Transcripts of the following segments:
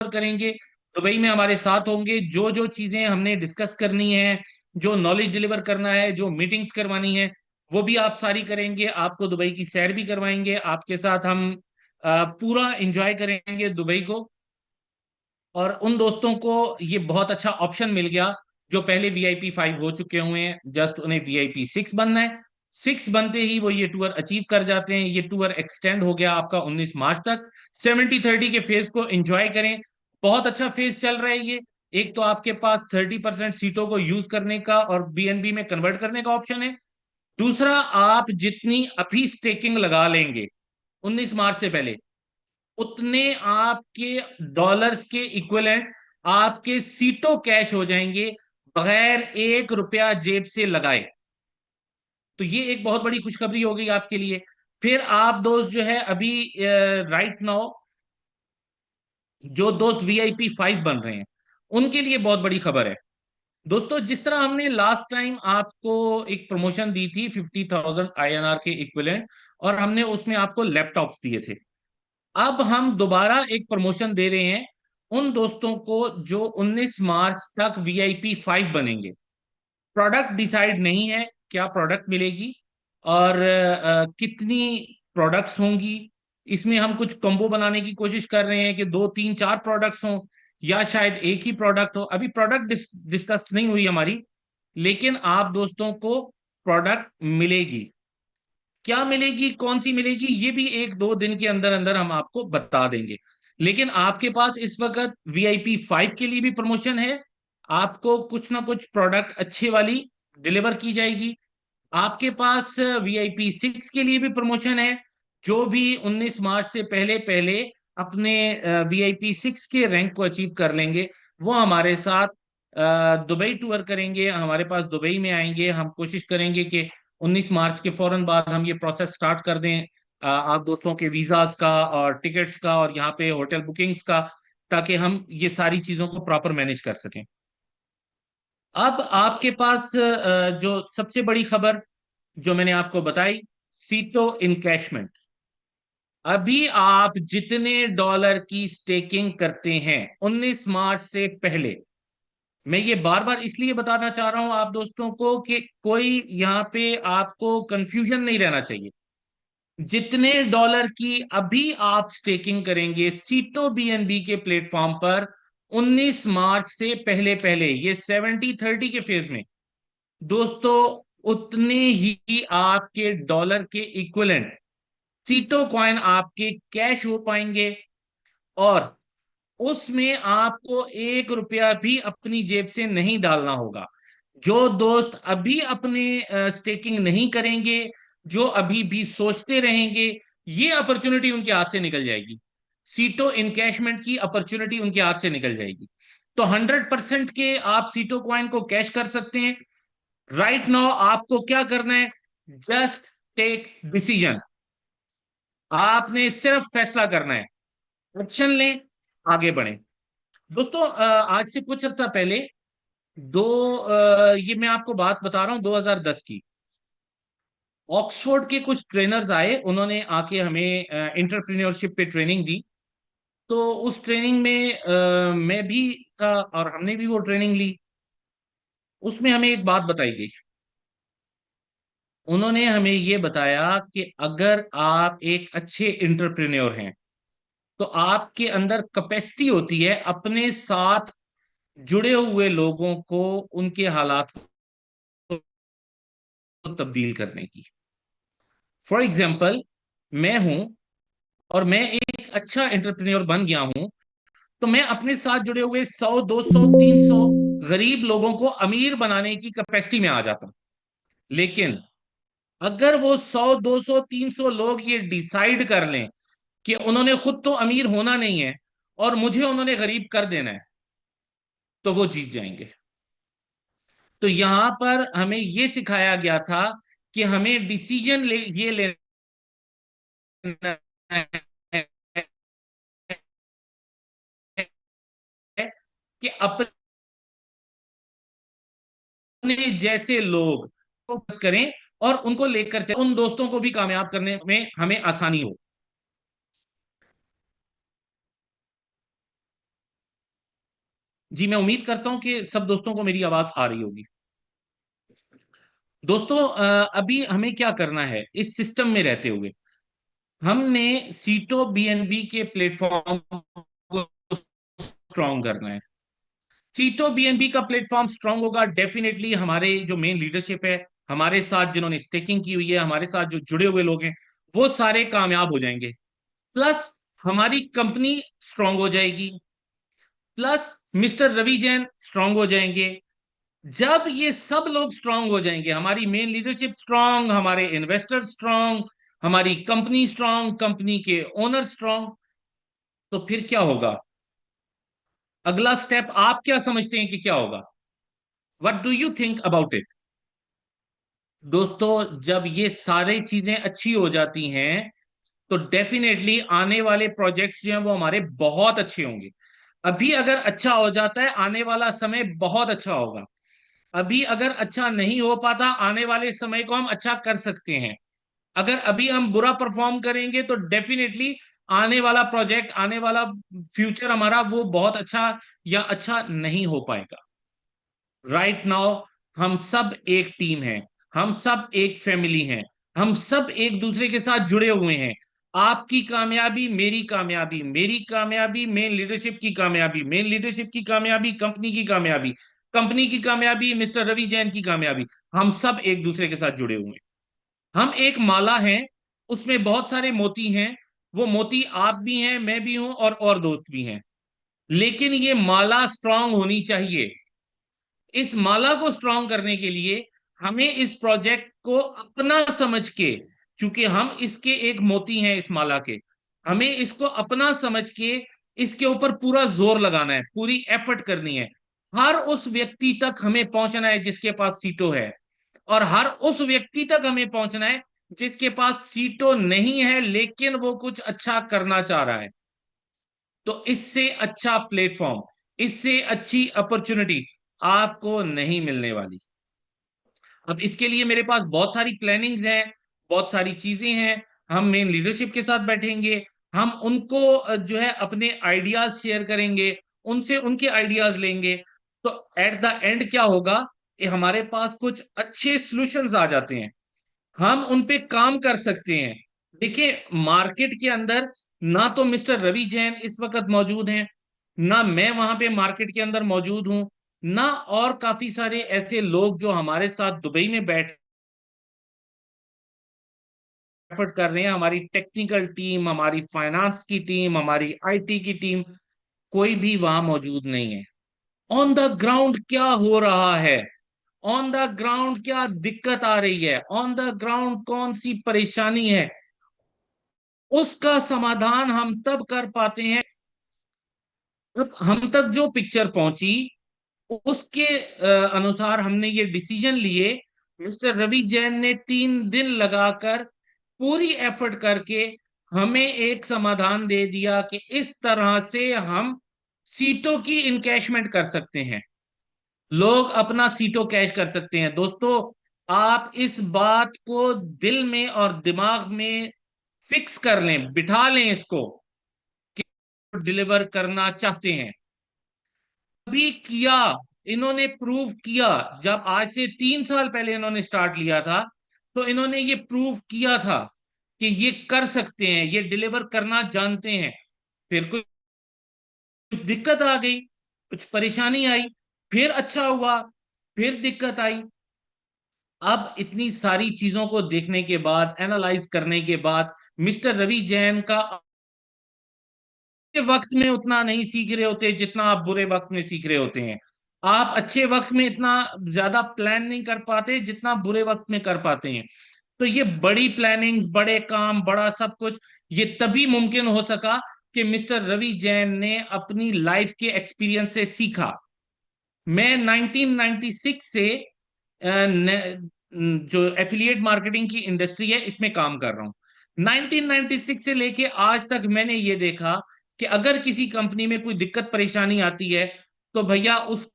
करेंगे, दुबई में हमारे साथ होंगे। जो जो चीजें हमने डिस्कस करनी है, जो नॉलेज डिलीवर करना है, जो मीटिंग्स करवानी है, वो भी आप सारी करेंगे। आपको दुबई की सैर भी करवाएंगे, आपके साथ हम पूरा एंजॉय करेंगे दुबई को। और उन दोस्तों को ये बहुत अच्छा ऑप्शन मिल गया जो पहले VIP 5 हो चुके हुए हैं, जस्ट उन्हें VIP 6 बनना है। 6 बनते ही वो ये टूर अचीव कर जाते हैं। ये टूर एक्सटेंड हो गया आपका 19 मार्च तक। 70-30 के फेज को एंजॉय करें। बहुत अच्छा फेज चल रहा है ये। एक तो आपके पास 30% सीटों को यूज करने का और BNB में कन्वर्ट करने का ऑप्शन है। दूसरा, आप जितनी अभी स्टेकिंग लगा लेंगे 19 मार्च से पहले, उतने आपके डॉलर्स के इक्विवेलेंट आपके सीटों कैश हो जाएंगे, बगैर 1 रुपया जेब से लगाए। तो ये एक बहुत बड़ी खुशखबरी हो गई आपके लिए। फिर आप दोस्त जो है अभी राइट नाउ, जो दोस्त VIP 5 बन रहे हैं, उनके लिए बहुत बड़ी खबर है। दोस्तों, जिस तरह हमने लास्ट टाइम आपको एक प्रमोशन दी थी 50,000 INR के इक्विवेलेंट, और हमने उसमें आपको लैपटॉप्स दिए थे, अब हम दोबारा एक प्रमोशन दे रहे हैं उन दोस्तों को जो 19 मार्च तक VIP 5 बनेंगे। प्रोडक्ट डिसाइड नहीं है क्या प्रोडक्ट मिलेगी और कितनी प्रोडक्ट्स होंगी। इसमें हम कुछ कॉम्बो बनाने की कोशिश कर रहे हैं कि 2 3 4 प्रोडक्ट्स हों, या शायद एक ही प्रोडक्ट हो। अभी प्रोडक्ट डिस्कस नहीं हुई हमारी, लेकिन आप दोस्तों को प्रोडक्ट मिलेगी। क्या मिलेगी, कौन सी मिलेगी, ये भी 1 2 दिन के अंदर अंदर हम आपको बता देंगे। लेकिन आपके पास इस वक्त VIP 5 के लिए भी प्रमोशन है। आपको कुछ ना कुछ प्रोडक्ट अच्छे वाली डिलीवर की जाएगी। आपके पास VIP 6 के लिए भी प्रमोशन है। जो भी 19 मार्च से पहले पहले अपने VIP 6 के रैंक को अचीव कर लेंगे, वो हमारे साथ दुबई टूर करेंगे, हमारे पास दुबई में आएंगे। हम कोशिश करेंगे कि 19 मार्च के फौरन बाद हम ये प्रोसेस स्टार्ट कर दें, आप दोस्तों के वीजाज का और टिकट्स का और यहाँ पे होटल बुकिंग्स का, ताकि हम ये सारी चीजों को प्रॉपर मैनेज कर सकें। अब आपके पास जो सबसे बड़ी खबर जो मैंने आपको बताई, सीटो इनकैशमेंट। अभी आप जितने डॉलर की स्टेकिंग करते हैं 19 मार्च से पहले, मैं ये बार बार इसलिए बताना चाह रहा हूं आप दोस्तों को कि कोई यहाँ पे आपको कंफ्यूजन नहीं रहना चाहिए। जितने डॉलर की अभी आप स्टेकिंग करेंगे सीटो BNB के प्लेटफॉर्म पर 19 मार्च से पहले पहले, ये 70-30 के फेज में, दोस्तों, उतने ही आपके डॉलर के इक्विवेलेंट सीटो कॉइन आपके कैश हो पाएंगे। और उसमें आपको 1 रुपया भी अपनी जेब से नहीं डालना होगा। जो दोस्त अभी अपने स्टेकिंग नहीं करेंगे, जो अभी भी सोचते रहेंगे, ये अपॉर्चुनिटी उनके हाथ से निकल जाएगी। सीटो इनकैशमेंट की अपॉर्चुनिटी उनके हाथ से निकल जाएगी। तो 100% के आप सीटो कॉइन को कैश कर सकते हैं। राइट नाउ आपको क्या करना है, जस्ट टेक डिसीजन। आपने सिर्फ फैसला करना है, एक्शन लें, आगे बढ़ें। दोस्तों, आज से कुछ अर्सा पहले ये मैं आपको बात बता रहा हूं 2010 की, ऑक्सफोर्ड के कुछ ट्रेनर्स आए, उन्होंने आके हमें इंटरप्रेन्योरशिप पे ट्रेनिंग दी। तो उस ट्रेनिंग में मैं भी था और हमने भी वो ट्रेनिंग ली। उसमें हमें एक बात बताई गई। उन्होंने हमें ये बताया कि अगर आप एक अच्छे इंटरप्रेन्योर हैं, तो आपके अंदर कैपेसिटी होती है अपने साथ जुड़े हुए लोगों को, उनके हालात को तब्दील करने की। फॉर एग्जाम्पल, मैं हूं और मैं एक अच्छा एंटरप्रेन्योर बन गया हूं, तो मैं अपने साथ जुड़े हुए 100 200 300 गरीब लोगों को अमीर बनाने की कैपेसिटी में आ जाता हूं। लेकिन अगर वो 100 200 300 लोग ये डिसाइड कर लें कि उन्होंने खुद तो अमीर होना नहीं है और मुझे उन्होंने गरीब कर देना है, तो वो जीत जाएंगे। तो यहां पर हमें ये सिखाया गया था कि हमें डिसीजन ये लेना है कि अपने जैसे लोग फोकस करें और उनको लेकर चलें, उन दोस्तों को भी कामयाब करने में हमें आसानी हो। जी, मैं उम्मीद करता हूं कि सब दोस्तों को मेरी आवाज आ रही होगी। दोस्तों, अभी हमें क्या करना है इस सिस्टम में रहते हुए, हमने सीटो बीएनबी के प्लेटफॉर्म को स्ट्रॉन्ग करना है। सीटो बीएनबी का प्लेटफॉर्म स्ट्रांग होगा डेफिनेटली, हमारे जो मेन लीडरशिप है, हमारे साथ जिन्होंने स्टेकिंग की हुई है, हमारे साथ जो जुड़े हुए लोग हैं, वो सारे कामयाब हो जाएंगे। प्लस हमारी कंपनी स्ट्रांग हो जाएगी। Plus mister Ravi Jain strong हो जाएंगे। जब ये सब लोग स्ट्रांग हो जाएंगे, हमारी मेन लीडरशिप स्ट्रांग, हमारे इन्वेस्टर स्ट्रांग, हमारी कंपनी स्ट्रांग, कंपनी के ओनर स्ट्रांग, तो फिर क्या होगा? अगला स्टेप आप क्या समझते हैं कि क्या होगा? What do you think about it? दोस्तों, जब ये सारी चीजें अच्छी हो जाती हैं, तो डेफिनेटली आने वाले प्रोजेक्ट्स जो हैं वो हमारे बहुत अच्छे होंगे। अभी अगर अच्छा हो जाता है, आने वाला समय बहुत अच्छा होगा। अभी अगर अच्छा नहीं हो पाता, आने वाले समय को हम अच्छा कर सकते हैं। अगर अभी हम बुरा परफॉर्म करेंगे, तो डेफिनेटली आने वाला प्रोजेक्ट, आने वाला फ्यूचर हमारा वो बहुत अच्छा या अच्छा नहीं हो पाएगा। राइट नाउ हम सब एक टीम है, हम सब एक फैमिली हैं, हम सब एक दूसरे के साथ जुड़े हुए हैं। आपकी कामयाबी मेरी कामयाबी, मेरी कामयाबी मेन लीडरशिप की कामयाबी, मेन लीडरशिप की कामयाबी कंपनी की कामयाबी, कंपनी की कामयाबी मिस्टर रवि जैन की कामयाबी। हम सब एक दूसरे के साथ जुड़े हुए हैं। हम एक माला हैं, उसमें बहुत सारे मोती हैं। वो मोती आप भी हैं, मैं भी हूं, और दोस्त भी हैं। लेकिन ये माला स्ट्रांग होनी चाहिए। इस माला को स्ट्रांग करने के लिए हमें इस प्रोजेक्ट को अपना समझ के, चूंकि हम इसके एक मोती हैं इस माला के, हमें इसको अपना समझ के इसके ऊपर पूरा जोर लगाना है, पूरी एफर्ट करनी है। हर उस व्यक्ति तक हमें पहुंचना है जिसके पास सीटो है, और हर उस व्यक्ति तक हमें पहुंचना है जिसके पास सीटो नहीं है लेकिन वो कुछ अच्छा करना चाह रहा है। तो इससे अच्छा प्लेटफॉर्म, इससे अच्छी अपॉर्चुनिटी आपको नहीं मिलने वाली। अब इसके लिए मेरे पास बहुत सारी प्लानिंग्स हैं, बहुत सारी चीजें हैं। हम मेन लीडरशिप के साथ बैठेंगे, हम उनको जो है अपने आइडियाज शेयर करेंगे, उनसे उनके आइडियाज लेंगे। तो एट द एंड क्या होगा कि हमारे पास कुछ अच्छे सॉल्यूशंस आ जाते हैं, हम उन पे काम कर सकते हैं। देखिए, मार्केट के अंदर ना तो मिस्टर रवि जैन इस वक्त मौजूद हैं, ना मैं वहां पे मार्केट के अंदर मौजूद हूं, ना और काफी सारे ऐसे लोग जो हमारे साथ दुबई में बैठ एफर्ट कर रहे हैं। हमारी टेक्निकल टीम, हमारी फाइनेंस की टीम, हमारी आईटी की टीम, कोई भी वहां मौजूद नहीं है। ऑन द ग्राउंड क्या हो रहा है, ऑन द ग्राउंड क्या दिक्कत आ रही है, ऑन द ग्राउंड कौन सी परेशानी है, उसका समाधान हम तब कर पाते हैं जब हम तक जो पिक्चर पहुंची उसके अनुसार हमने ये डिसीजन लिए। मिस्टर रवि जैन ने 3 दिन लगाकर पूरी एफर्ट करके हमें एक समाधान दे दिया कि इस तरह से हम सीटों की इनकैशमेंट कर सकते हैं, लोग अपना सीटों कैश कर सकते हैं। दोस्तों, आप इस बात को दिल में और दिमाग में फिक्स कर लें, बिठा लें इसको, कि डिलीवर करना चाहते हैं। अभी किया, इन्होंने प्रूव किया। जब आज से 3 साल पहले इन्होंने स्टार्ट लिया था, तो इन्होंने ये प्रूव किया था कि ये कर सकते हैं, ये डिलीवर करना जानते हैं। फिर कुछ दिक्कत आ गई, कुछ परेशानी आई, फिर अच्छा हुआ, फिर दिक्कत आई। अब इतनी सारी चीजों को देखने के बाद, एनालाइज करने के बाद, मिस्टर रवि जैन का वक्त में उतना नहीं सीख रहे होते जितना आप बुरे वक्त में सीख रहे होते हैं। आप अच्छे वक्त में इतना ज्यादा प्लान नहीं कर पाते जितना बुरे वक्त में कर पाते हैं। तो ये बड़ी प्लानिंग्स, बड़े काम, बड़ा सब कुछ, ये तभी मुमकिन हो सका कि मिस्टर रवि जैन ने अपनी लाइफ के एक्सपीरियंस से सीखा। मैं 1996 से जो एफिलिएट मार्केटिंग की इंडस्ट्री है इसमें काम कर रहा हूं। 1996 से लेके आज तक मैंने ये देखा कि अगर किसी कंपनी में कोई दिक्कत परेशानी आती है, तो भैया उस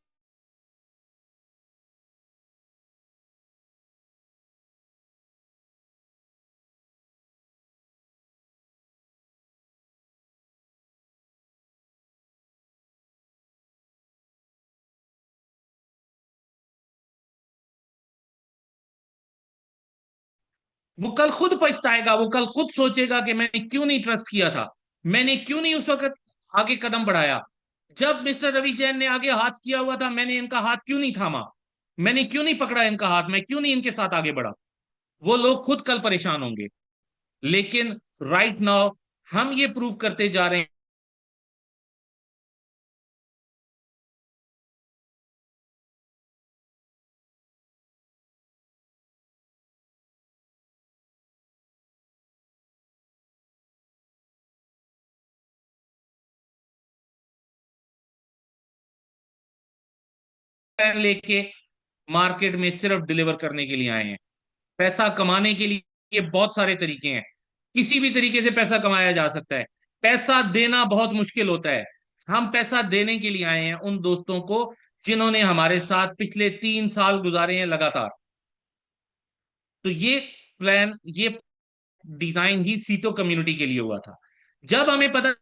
वो कल खुद पछताएगा, वो कल खुद सोचेगा कि मैंने क्यों नहीं ट्रस्ट किया था, मैंने क्यों नहीं उस वक्त आगे कदम बढ़ाया। जब मिस्टर रवि जैन ने आगे हाथ किया हुआ था, मैंने इनका हाथ क्यों नहीं थामा, मैंने क्यों नहीं पकड़ा इनका हाथ, मैं क्यों नहीं इनके साथ आगे बढ़ा। वो लोग खुद कल परेशान होंगे। लेकिन राइट नाउ हम ये प्रूव करते जा रहे हैं लेके मार्केट में सिर्फ डिलीवर करने के लिए आए हैं। पैसा कमाने के लिए बहुत सारे तरीके हैं, किसी भी तरीके से पैसा कमाया जा सकता है। पैसा देना बहुत मुश्किल होता है। हम पैसा देने के लिए आए हैं उन दोस्तों को जिन्होंने हमारे साथ पिछले 3 साल गुजारे हैं लगातार। तो ये प्लान, ये डिजाइन ही सीटो कम्युनिटी के लिए हुआ था। जब हमें पता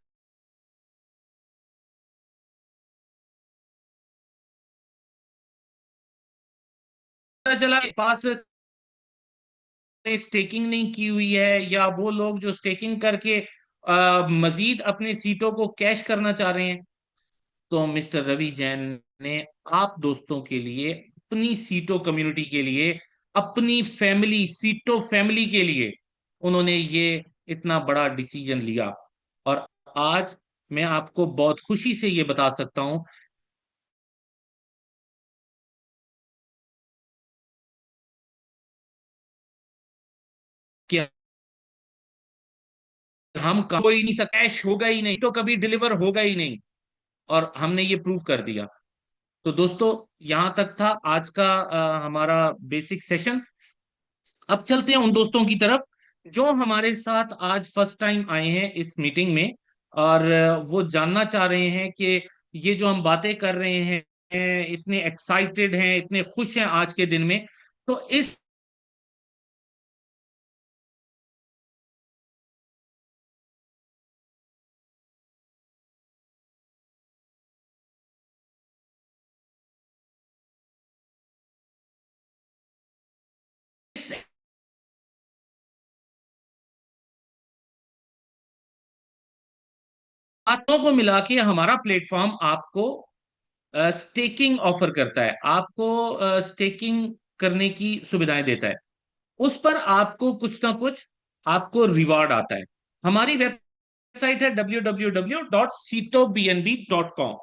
चला कि पास स्टेकिंग नहीं की हुई है, या वो लोग जो स्टेकिंग करके मजीद अपने सीटों को कैश करना चाह रहे हैं, तो मिस्टर रवि जैन ने आप दोस्तों के लिए, अपनी सीटो कम्युनिटी के लिए, अपनी फैमिली सीटो फैमिली के लिए उन्होंने ये इतना बड़ा डिसीजन लिया। और आज मैं आपको बहुत खुशी से ये बता सकता हूं कि हम हो ही नहीं सकता, कैश होगा ही नहीं, तो कभी डिलीवर होगा ही नहीं। और हमने ये प्रूव कर दिया। तो दोस्तों, यहां तक था आज का हमारा बेसिक सेशन। अब चलते हैं उन दोस्तों की तरफ जो हमारे साथ आज फर्स्ट टाइम आए हैं इस मीटिंग में, और वो जानना चाह रहे हैं कि ये जो हम बातें कर रहे हैं, इतने एक्साइटेड हैं, इतने खुश हैं आज के दिन में। तो इस बातों को मिला के हमारा प्लेटफॉर्म आपको स्टेकिंग ऑफर करता है, आपको स्टेकिंग करने की सुविधाएं देता है। उस पर आपको कुछ ना कुछ आपको रिवार्ड आता है। हमारी वेबसाइट है www.citobnb.com।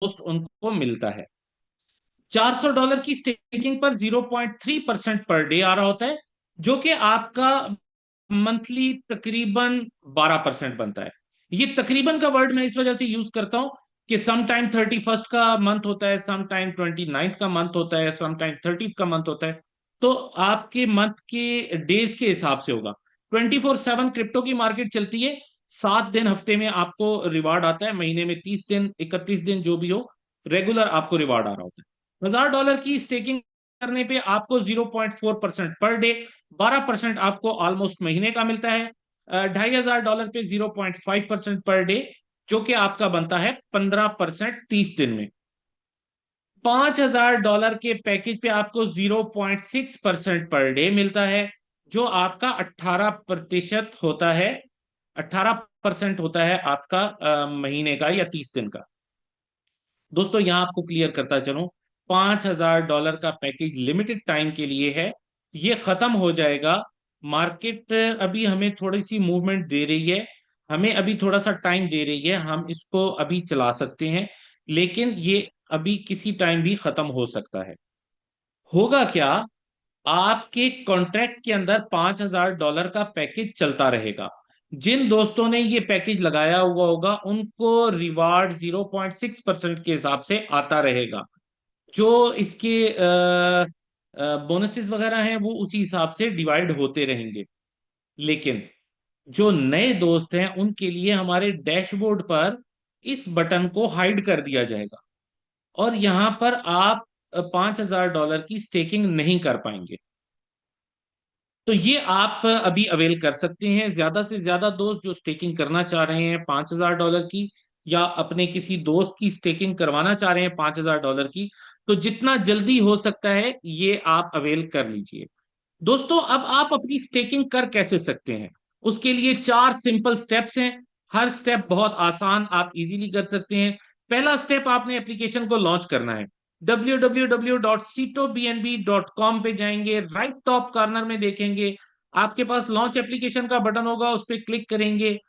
पोस्ट उनको मिलता है। $400 की स्टेकिंग पर 0.3% पर डे आ रहा होता है, जो कि आपका मंथली तकरीबन 12% बनता है। ये तकरीबन का वर्ड मैं इस वजह से यूज करता हूं कि सम टाइम 31st का मंथ होता है, सम टाइम 29th का मंथ होता है, सम टाइम 30th का मंथ होता है। तो आपके मंथ के डेज के हिसाब से होगा। 24/7 क्रिप्टो की मार्केट चलती है। 7 दिन हफ्ते में आपको रिवार्ड आता है, महीने में 30 दिन, 31 दिन, जो भी हो, रेगुलर आपको रिवार्ड आ रहा होता है। $1000 की स्टेकिंग करने पे आपको 0.4% पर डे, 12% आपको ऑलमोस्ट महीने का मिलता है। $2500 पे 0.5% पर डे, जो कि आपका बनता है 15% 30 दिन में। $5000 के पैकेज पे आपको 0.6% पर डे मिलता है, जो आपका 18% होता है। 18% होता है आपका महीने का या 30 दिन का। दोस्तों, यहां आपको क्लियर करता चलूं, $5000 का पैकेज लिमिटेड टाइम के लिए है। ये खत्म हो जाएगा। मार्केट अभी हमें थोड़ी सी मूवमेंट दे रही है, हमें अभी थोड़ा सा टाइम दे रही है, हम इसको अभी चला सकते हैं। लेकिन ये अभी किसी टाइम भी खत्म हो सकता है। होगा क्या, आपके कॉन्ट्रैक्ट के अंदर $5000 का पैकेज चलता रहेगा। जिन दोस्तों ने ये पैकेज लगाया हुआ होगा उनको रिवार्ड 0.6% के हिसाब से आता रहेगा। जो इसके बोनसेस वगैरह हैं वो उसी हिसाब से डिवाइड होते रहेंगे। लेकिन जो नए दोस्त हैं उनके लिए हमारे डैशबोर्ड पर इस बटन को हाइड कर दिया जाएगा। और यहां पर आप $5,000 की स्टेकिंग नहीं कर पाएंगे। तो ये आप अभी अवेल कर सकते हैं। ज्यादा से ज्यादा दोस्त जो स्टेकिंग करना चाह रहे हैं $5,000 की, या अपने किसी दोस्त की स्टेकिंग करवाना चाह रहे हैं $5,000 की, तो जितना जल्दी हो सकता है ये आप अवेल कर लीजिए। दोस्तों, अब आप अपनी स्टेकिंग कर कैसे सकते हैं, उसके लिए 4 सिंपल स्टेप्स हैं। हर स्टेप बहुत आसान, आप इजीली कर सकते हैं। पहला स्टेप, आपने एप्लीकेशन को लॉन्च करना है। www.citobnb.com पे जाएंगे, राइट टॉप कॉर्नर में देखेंगे आपके पास लॉन्च एप्लीकेशन का बटन होगा, उस पर क्लिक करेंगे।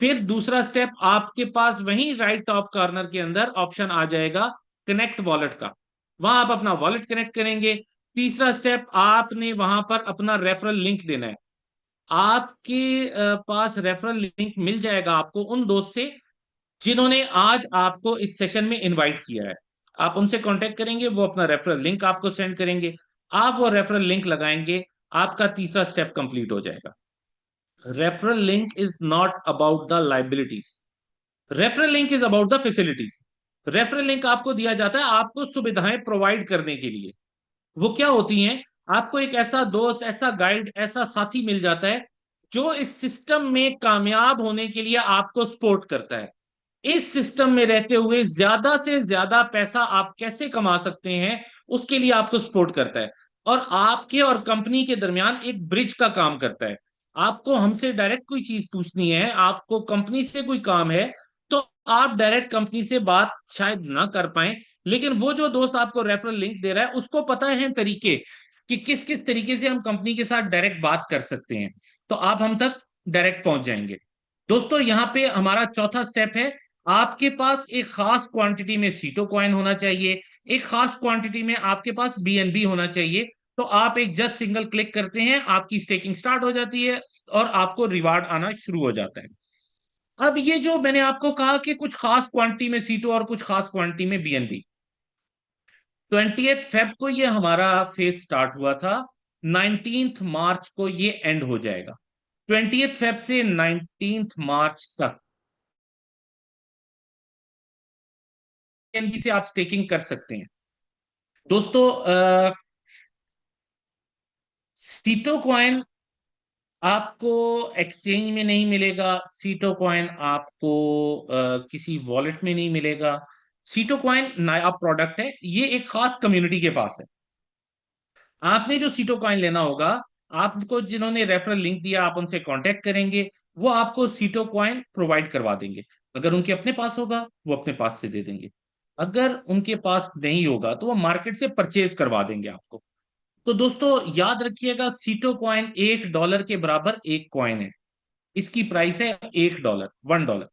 फिर दूसरा स्टेप, आपके पास वहीं राइट टॉप कॉर्नर के अंदर ऑप्शन आ जाएगा कनेक्ट वॉलेट का, वहां आप अपना वॉलेट कनेक्ट करेंगे। तीसरा स्टेप, आपने वहां पर अपना रेफरल लिंक देना है। आपके पास रेफरल लिंक मिल जाएगा आपको उन दोस्त से जिन्होंने आज आपको इस सेशन में इनवाइट किया है। आप उनसे कांटेक्ट करेंगे, वो अपना रेफरल लिंक आपको सेंड करेंगे, आप वो रेफरल लिंक लगाएंगे, आपका तीसरा स्टेप कंप्लीट हो जाएगा। Referral link is not about the liabilities, referral link is about the facilities. Referral link आपको दिया जाता है आपको सुविधाएं प्रोवाइड करने के लिए। वो क्या होती हैं? आपको एक ऐसा दोस्त, ऐसा गाइड, ऐसा साथी मिल जाता है जो इस सिस्टम में कामयाब होने के लिए आपको सपोर्ट करता है। इस सिस्टम में रहते हुए ज्यादा से ज्यादा पैसा आप कैसे कमा सकते हैं, उसके लिए आपको सपोर्ट करता है। और आपके और कंपनी के दरमियान एक ब्रिज का काम करता है। आपको हमसे डायरेक्ट कोई चीज पूछनी है, आपको कंपनी से कोई काम है, तो आप डायरेक्ट कंपनी से बात शायद ना कर पाए, लेकिन वो जो दोस्त आपको रेफरल लिंक दे रहा है उसको पता है तरीके कि किस किस तरीके से हम कंपनी के साथ डायरेक्ट बात कर सकते हैं, तो आप हम तक डायरेक्ट पहुंच जाएंगे। दोस्तों, यहाँ पे हमारा चौथा स्टेप है, आपके पास एक खास क्वांटिटी में सीटो कॉइन होना चाहिए, एक खास क्वांटिटी में आपके पास बीएनबी होना चाहिए। तो आप एक जस्ट सिंगल क्लिक करते हैं, आपकी स्टेकिंग स्टार्ट हो जाती है और आपको रिवार्ड आना शुरू हो जाता है। अब ये जो मैंने आपको कहा कि कुछ खास क्वांटिटी में सीटो और कुछ खास क्वांटिटी में बीएनबी, 20 फेब को ये हमारा फेज स्टार्ट हुआ था, 19 मार्च को ये एंड हो जाएगा। 20 फेब से 19 मार्च तक बीएनबी से आप स्टेकिंग कर सकते हैं। दोस्तों, सीटो कॉइन आपको एक्सचेंज में नहीं मिलेगा, सीटो कॉइन आपको किसी वॉलेट में नहीं मिलेगा। सीटो कॉइन नया प्रोडक्ट है, ये एक खास कम्युनिटी के पास है। आपने जो सीटो कॉइन लेना होगा, आपको जिन्होंने रेफरल लिंक दिया आप उनसे कांटेक्ट करेंगे, वो आपको सीटो कॉइन प्रोवाइड करवा देंगे। अगर उनके अपने पास होगा वो अपने पास से दे देंगे, अगर उनके पास नहीं होगा तो वो मार्केट से परचेज करवा देंगे आपको। तो दोस्तों, याद रखिएगा, सीटो कॉइन $1 के बराबर एक कॉइन है। इसकी प्राइस है $1, $1।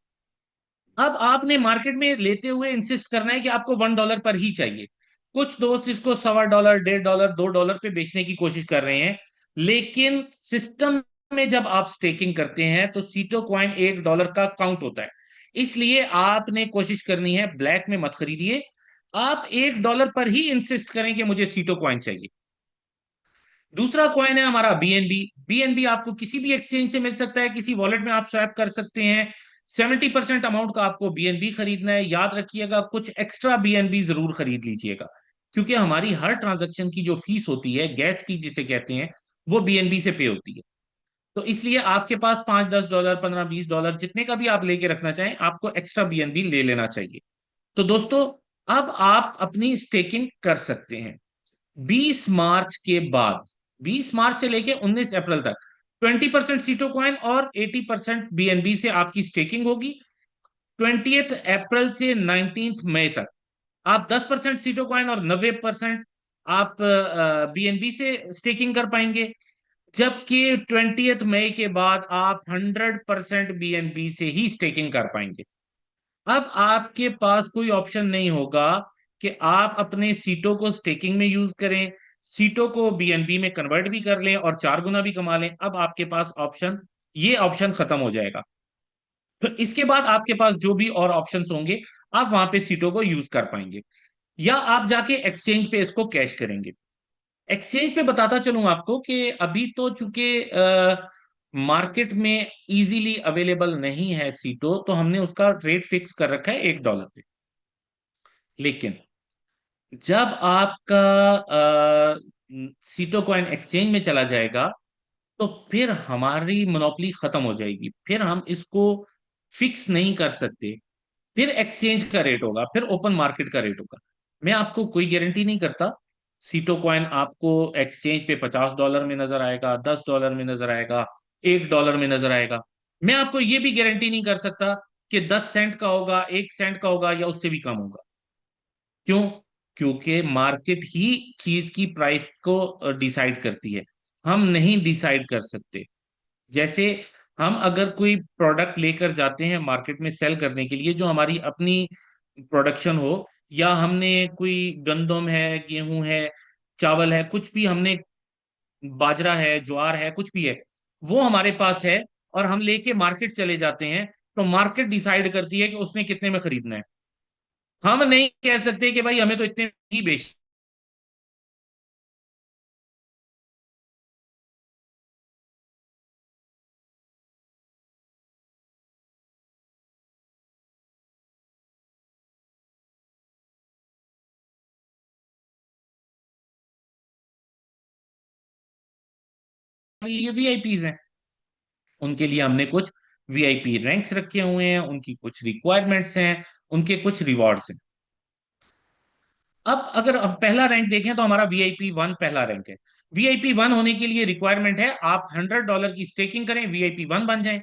अब आपने मार्केट में लेते हुए इंसिस्ट करना है कि आपको $1 पर ही चाहिए। कुछ दोस्त इसको $1.25, $1.5, $2 पे बेचने की कोशिश कर रहे हैं, लेकिन सिस्टम में जब आप स्टेकिंग करते हैं तो सीटो कॉइन $1 का काउंट होता है। इसलिए आपने कोशिश करनी है ब्लैक में मत खरीदिए, आप $1 पर ही इंसिस्ट करें कि मुझे सीटो कॉइन चाहिए। दूसरा कॉइन है हमारा बीएनबी। बीएनबी आपको किसी भी एक्सचेंज से मिल सकता है, किसी वॉलेट में आप स्वैप कर सकते हैं। 70% अमाउंट का आपको बीएनबी खरीदना है। याद रखिएगा, कुछ एक्स्ट्रा बीएनबी जरूर खरीद लीजिएगा, क्योंकि हमारी हर ट्रांजैक्शन की जो फीस होती है, गैस की जिसे कहते हैं, वो बीएनबी से पे होती है। तो इसलिए आपके पास 5, $10, 15, $20 जितने का भी आप लेके रखना चाहें, आपको एक्स्ट्रा बीएनबी ले लेना चाहिए। तो दोस्तों, अब आप अपनी स्टेकिंग कर सकते हैं। 20 मार्च के बाद, 20 मार्च से लेके 19 अप्रैल तक 20% सीटो कॉइन और 80% बीएनबी से आपकी स्टेकिंग होगी। 20 अप्रैल से 19 मई तक आप 10% सीटो कॉइन और 90% आप बीएनबी से स्टेकिंग कर पाएंगे। जबकि 20 मई के बाद आप 100% बीएनबी से ही स्टेकिंग कर पाएंगे। अब आपके पास कोई ऑप्शन नहीं होगा कि आप अपने सीटों को स्टेकिंग में यूज करें, सीटों को बीएनबी में कन्वर्ट भी कर लें और 4 गुना भी कमा लें। अब आपके पास ऑप्शन, ये ऑप्शन खत्म हो जाएगा। तो इसके बाद आपके पास जो भी और ऑप्शंस होंगे, आप वहां पे सीटों को यूज कर पाएंगे, या आप जाके एक्सचेंज पे इसको कैश करेंगे। एक्सचेंज पे बताता चलूं आपको कि अभी तो चूंकि मार्केट में इजीली अवेलेबल नहीं है सीटो, तो हमने उसका रेट फिक्स कर रखा है $1 पे। लेकिन जब आपका सीटो कॉइन एक्सचेंज में चला जाएगा, तो फिर हमारी मोनोपोली खत्म हो जाएगी, फिर हम इसको फिक्स नहीं कर सकते। फिर एक्सचेंज का रेट होगा, फिर ओपन मार्केट का रेट होगा। मैं आपको कोई गारंटी नहीं करता सीटो कॉइन आपको एक्सचेंज पे $50 में नजर आएगा, $10 में नजर आएगा, $1 में नजर आएगा। मैं आपको ये भी गारंटी नहीं कर सकता कि 10 सेंट का होगा, 1 सेंट का होगा, या उससे भी कम होगा। क्यों? क्योंकि मार्केट ही चीज की प्राइस को डिसाइड करती है, हम नहीं डिसाइड कर सकते। जैसे हम अगर कोई प्रोडक्ट लेकर जाते हैं मार्केट में सेल करने के लिए, जो हमारी अपनी प्रोडक्शन हो, या हमने कोई गंदम है, गेहूं है, चावल है, कुछ भी हमने, बाजरा है, ज्वार है, कुछ भी है, वो हमारे पास है, और हम लेके मार्केट चले जाते हैं, तो मार्केट डिसाइड करती है कि उसने कितने में खरीदना है। हम नहीं कह सकते कि भाई हमें तो इतने ही बेच। लिए वीआईपीज हैं, उनके लिए हमने कुछ वीआईपी रैंक्स रखे हुए हैं, उनकी कुछ रिक्वायरमेंट्स हैं, उनके कुछ रिवॉर्ड्स हैं। अब अगर अब पहला रैंक देखें तो हमारा वीआईपी 1 पहला रैंक है। वीआईपी 1 होने के लिए रिक्वायरमेंट है आप $100 की स्टेकिंग करें, वीआईपी 1 बन जाए।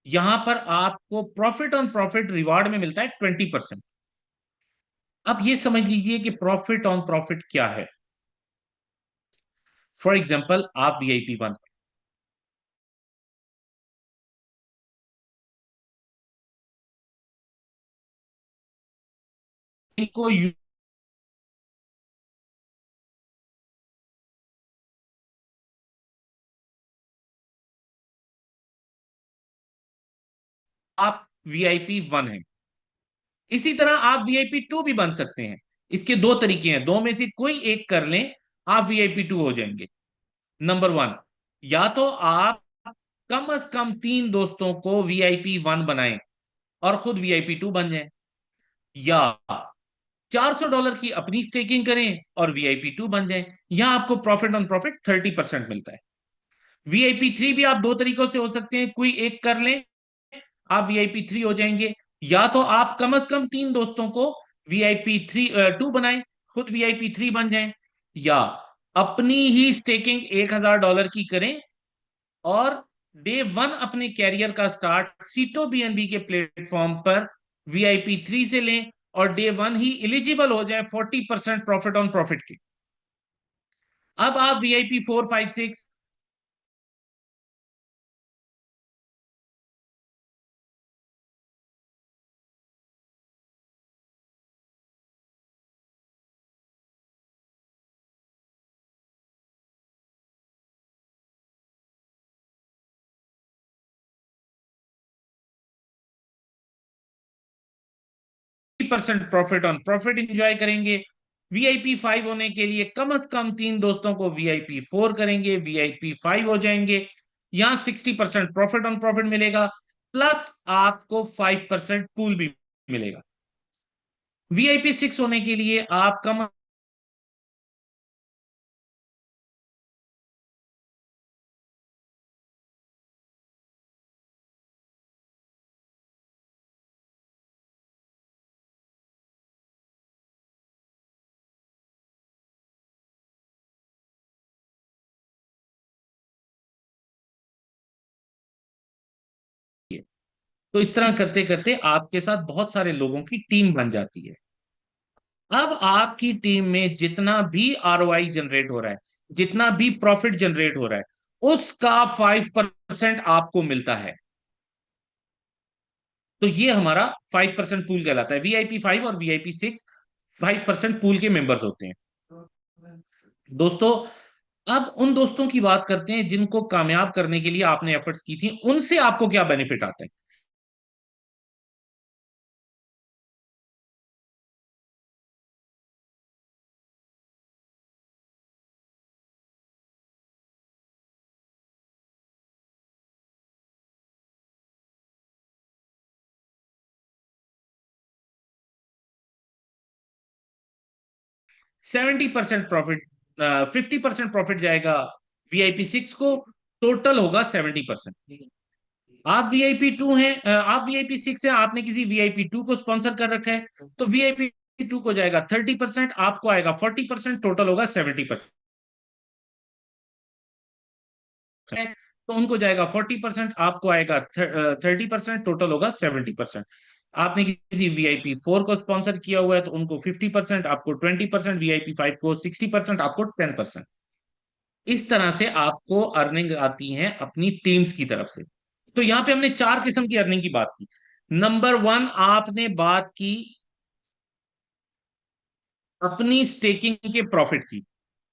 यहां पर आपको प्रॉफिट ऑन प्रॉफिट रिवार्ड में मिलता है 20%। अब ये समझ लीजिए कि प्रॉफिट ऑन प्रॉफिट क्या है। फॉर एग्जाम्पल, आप वीआईपी 1 को आप वीआईपी 1 है। इसी तरह आप वीआईपी 2 भी बन सकते हैं। इसके दो तरीके हैं, दो में से कोई एक कर लें, आप वीआईपी 2 हो जाएंगे। नंबर 1, या तो आप कम से कम 3 दोस्तों को वीआईपी 1 बनाएं और खुद वीआईपी 2 बन जाएं, या $400 की अपनी स्टेकिंग करें और वीआईपी 2 बन जाएं। यहां आपको प्रॉफिट ऑन प्रॉफिट 30% मिलता है। वीआईपी 3 भी आप दो तरीकों से हो सकते हैं, कोई एक कर लें, आप वीआईपी 3 हो जाएंगे, या तो आप कम से कम 3 दोस्तों को वीआईपी 2 बनाएं, खुद वीआईपी 3 बन जाएं, या अपनी ही स्टेकिंग $1,000 की करें और डे 1 अपने कैरियर का स्टार्ट सीटो बीएनबी के प्लेटफॉर्म पर वीआईपी 3 से लें, और डे 1 ही एलिजिबल हो जाए 40% प्रॉफिट ऑन प्रॉफिट के। अब आप VIP 4, 5, 6। Percent profit on profit enjoy करेंगे। वीआईपी 5 होने के लिए कम से कम 3 दोस्तों को वीआईपी 4 करेंगे, वीआईपी 5 हो जाएंगे। यहाँ 60% प्रॉफिट ऑन प्रॉफिट मिलेगा, प्लस आपको 5% पूल भी मिलेगा। वीआईपी 6 होने के लिए आप कम तो इस तरह करते करते आपके साथ बहुत सारे लोगों की टीम बन जाती है। अब आपकी टीम में जितना भी आरओआई जनरेट हो रहा है, जितना भी प्रॉफिट जनरेट हो रहा है, उसका 5% आपको मिलता है। तो ये हमारा 5% पूल कहलाता है। वीआईपी 5 और वीआईपी 6 5% पूल के मेंबर्स होते हैं। दोस्तों, अब उन दोस्तों की बात करते हैं जिनको कामयाब करने के लिए आपने एफर्ट्स की थी, उनसे आपको क्या बेनिफिट आता है। 70% प्रॉफिट, 50% प्रॉफिट जाएगा VIP 6 को, टोटल होगा 70%। आप VIP 2 हैं, आप VIP 6 हैं, आपने किसी VIP 2 को स्पॉन्सर कर रखा है, तो VIP 2 को जाएगा 30%, आपको आएगा 40%, टोटल होगा 70%। तो उनको जाएगा 40%, आपको आएगा 30%, टोटल होगा 70%। आपने किसी VIP 4 को स्पॉन्सर किया हुआ है तो उनको 50%, आपको 20%, VIP 5 को 60%, आपको 10%। इस तरह से आपको अर्निंग आती है अपनी टीम्स की तरफ से। तो यहां पे हमने चार किस्म की अर्निंग की बात की। नंबर वन, आपने बात की अपनी स्टेकिंग के प्रॉफिट की,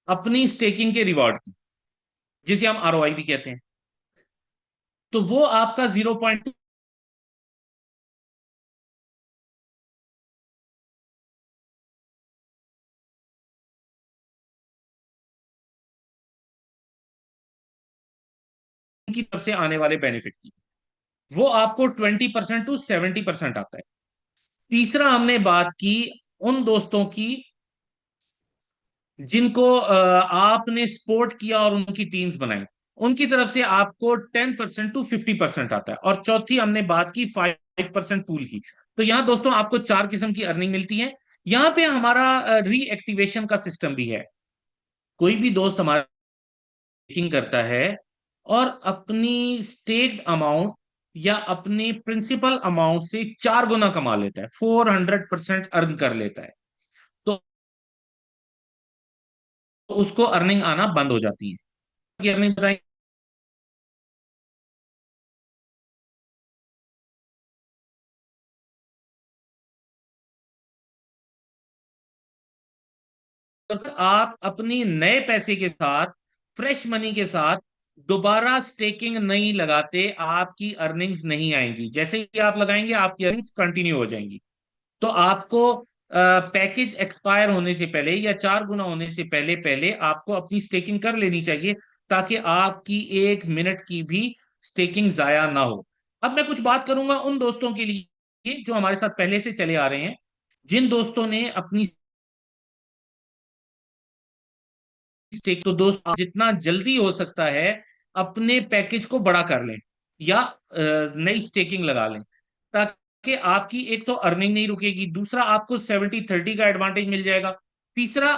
अपनी स्टेकिंग के रिवॉर्ड की, जिसे हम ROI भी कहते हैं। तो वो आपका 0.2 की तरफ से आने वाले बेनिफिट की, वो आपको 20% to 70% आता है। तीसरा हमने बात की उन दोस्तों की जिनको आपने सपोर्ट किया और उनकी टीम्स बनाई, उनकी तरफ से आपको 10% to 50% आता है। और चौथी हमने बात की 5% पूल की। तो यहाँ दोस्तों आपको चार किस्म की अर्निंग मिलती है। यहाँ पे हमारा रीएक्टिवेशन का सिस्टम भी है। कोई भी दोस्त हमारा स्टेकिंग करता है और अपनी स्टेक्ड अमाउंट या अपनी प्रिंसिपल अमाउंट से 4 गुना कमा लेता है, 400% अर्न कर लेता है, तो उसको अर्निंग आना बंद हो जाती है। अर्निंग बताएं। आप अपनी नए पैसे के साथ, फ्रेश मनी के साथ दोबारा स्टेकिंग नहीं लगाते, आपकी अर्निंग्स नहीं आएंगी। जैसे ही आप लगाएंगे आपकी अर्निंग्स कंटिन्यू हो जाएंगी। तो आपको पैकेज एक्सपायर होने से पहले या 4 गुना होने से पहले पहले आपको अपनी स्टेकिंग कर लेनी चाहिए, ताकि आपकी 1 मिनट की भी स्टेकिंग जाया ना हो। अब मैं कुछ बात करूंगा उन दोस्तों के लिए जो हमारे साथ पहले से चले आ रहे हैं। जिन दोस्तों ने अपनी स्टेक, तो दोस्त आप जितना जल्दी हो सकता है अपने पैकेज को बड़ा कर लें या नई स्टेकिंग लगा लें, ताकि आपकी एक तो अर्निंग नहीं रुकेगी, दूसरा आपको 70-30 का एडवांटेज मिल जाएगा, तीसरा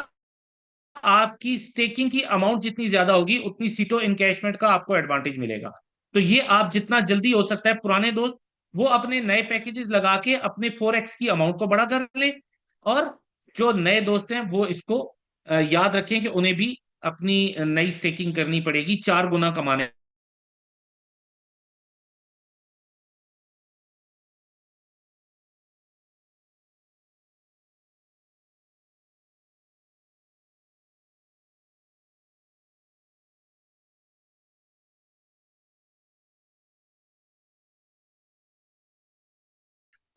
आपकी स्टेकिंग की अमाउंट जितनी ज्यादा होगी उतनी सीटों इनकैशमेंट का आपको एडवांटेज मिलेगा। तो ये आप जितना जल्दी हो सकता है, पुराने दोस्त वो अपने नए पैकेजेस लगा के अपने 4x की अमाउंट को बड़ा कर ले, और जो नए दोस्त हैं वो इसको याद रखें कि उन्हें भी अपनी नई स्टेकिंग करनी पड़ेगी 4 गुना कमाने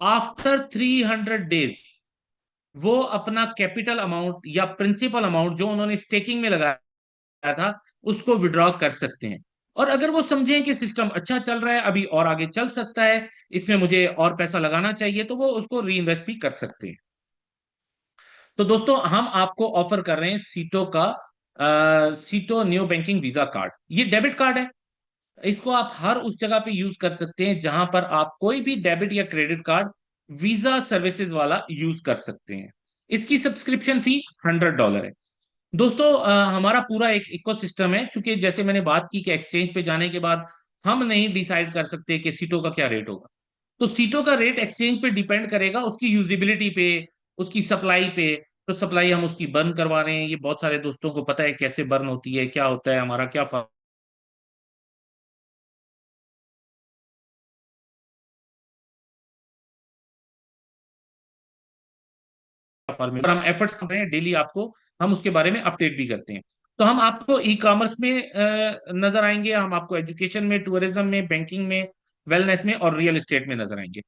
आफ्टर 300 डेज वो अपना कैपिटल अमाउंट या प्रिंसिपल अमाउंट जो उन्होंने स्टेकिंग में लगाया था उसको विड्रॉ कर सकते हैं। और अगर वो समझें कि सिस्टम अच्छा चल रहा है, अभी और आगे चल सकता है, इसमें मुझे और पैसा लगाना चाहिए, तो वो उसको री इन्वेस्ट भी कर सकते हैं। तो दोस्तों हम आपको ऑफर कर रहे हैं सीटो का सीटो न्यू बैंकिंग वीजा कार्ड। ये डेबिट कार्ड है। इसको आप हर उस जगह पे यूज कर सकते हैं जहां पर आप कोई भी डेबिट या क्रेडिट कार्ड वीजा सर्विसेज वाला यूज कर सकते हैं। इसकी सब्सक्रिप्शन फी $100 है। दोस्तों हमारा पूरा एक इकोसिस्टम है, चूंकि जैसे मैंने बात की कि एक्सचेंज पे जाने के बाद हम नहीं डिसाइड कर सकते कि सीटों का क्या रेट होगा। तो सीटों का रेट एक्सचेंज पे डिपेंड करेगा उसकी यूजिबिलिटी पे, उसकी सप्लाई पे। तो सप्लाई हम उसकी बर्न करवा रहे हैं, ये बहुत सारे दोस्तों को पता है कैसे बर्न होती है, क्या होता है, हमारा क्या फॉर्मूला, हम एफर्ट्स कर रहे हैं डेली, आपको हम उसके बारे में अपडेट भी करते हैं। तो हम आपको ई कॉमर्स में नजर आएंगे, हम आपको एजुकेशन में, टूरिज्म में, बैंकिंग में, वेलनेस में और रियल एस्टेट में नजर आएंगे।